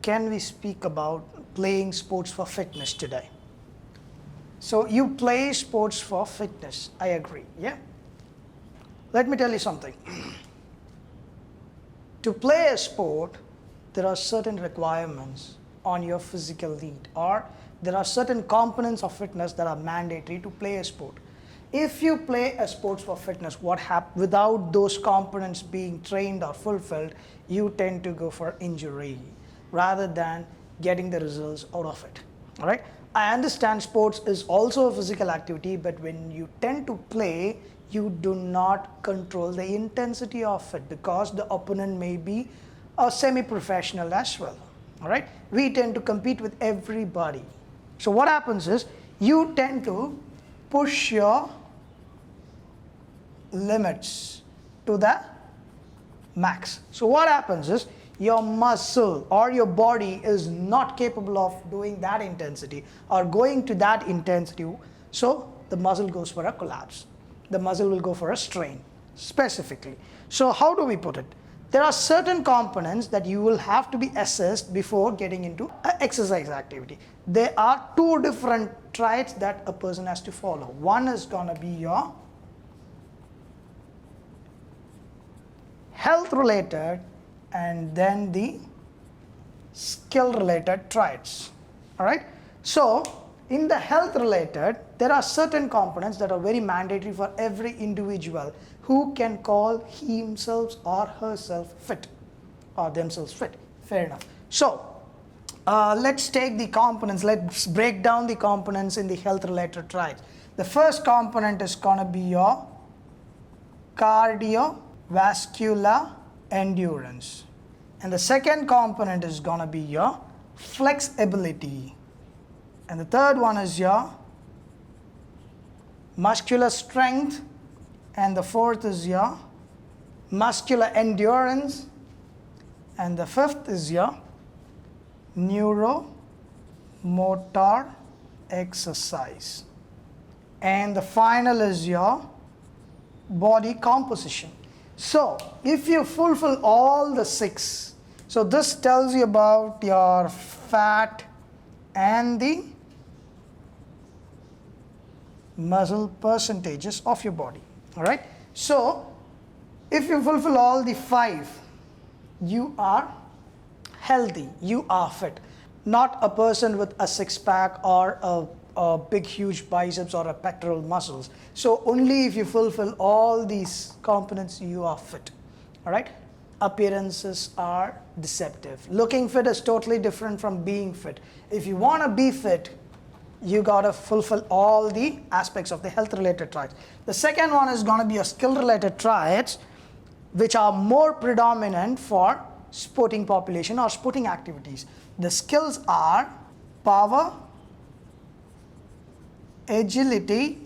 can we speak about playing sports for fitness today? So you play sports for fitness, I agree, yeah? Let me tell you something. To play a sport, there are certain requirements on your physical need, or there are certain components of fitness that are mandatory to play a sport. If you play a sport for fitness, what happens without those components being trained or fulfilled, you tend to go for injury rather than getting the results out of it. All right. I understand sports is also a physical activity, but when you tend to play, you do not control the intensity of it because the opponent may be a semi-professional as well. All right. We tend to compete with everybody. So what happens is you tend to push your limits to the max. So what happens is your muscle or your body is not capable of doing that intensity or going to that intensity. So the muscle goes for a collapse. The muscle will go for a strain specifically. So how do we put it? There are certain components that you will have to be assessed before getting into an exercise activity. There are two different traits that a person has to follow. One is going to be your health related and then the skill related traits. All right. So in the health related, there are certain components that are very mandatory for every individual who can call himself or herself fit or themselves fit. Fair enough. So let's take the components. Let's break down the components in the health related traits. The first component is going to be your cardiovascular endurance. And the second component is going to be your flexibility. And the third one is your muscular strength. And the fourth is your muscular endurance. And the fifth is your neuromotor exercise. And the final is your body composition. So if you fulfill all the six, so this tells you about your fat and the muscle percentages of your body. All right. So if you fulfill all the five, you are healthy, you are fit. Not a person with a six-pack or a big huge biceps or a pectoral muscles. So only if you fulfill all these components, you are fit. All right. Appearances are deceptive. Looking fit is totally different from being fit. If you want to be fit, you got to fulfill all the aspects of the health related traits. The second one is going to be your skill related traits, which are more predominant for sporting population or sporting activities. The skills are power, agility,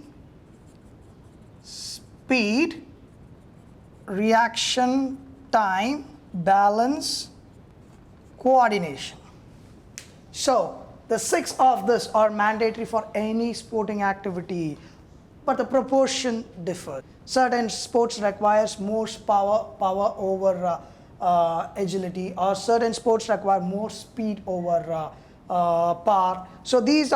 speed, reaction time, balance, coordination. So the six of this are mandatory for any sporting activity, but the proportion differs. Certain sports requires more power over agility, or certain sports require more speed over power. So these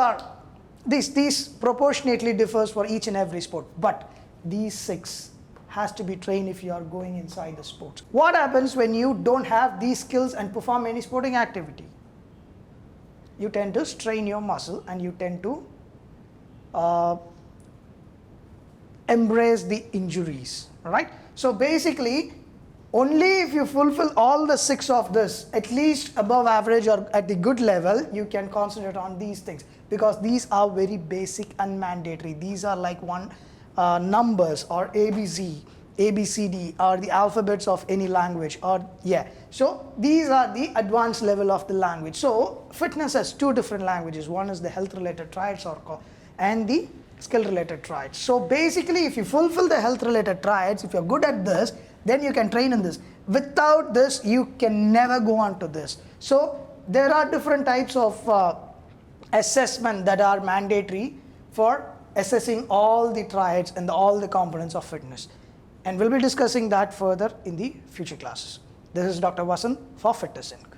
proportionately differs for each and every sport, but these six has to be trained if you are going inside the sports. What happens when you don't have these skills and perform any sporting activity? You tend to strain your muscle and you tend to embrace the injuries, right? So basically, only if you fulfill all the six of this, at least above average or at the good level, you can concentrate on these things, because these are very basic and mandatory. These are like numbers or ABC, ABCD, or the alphabets of any language, or yeah. So these are the advanced level of the language. So fitness has two different languages. One is the health related traits and the skill related traits. So basically, if you fulfill the health related traits, if you're good at this, then you can train in this. Without this, you can never go on to this. So there are different types of assessment that are mandatory for assessing all the traits and all the components of fitness. And we'll be discussing that further in the future classes. This is Dr. Vasan for Fitness Inc.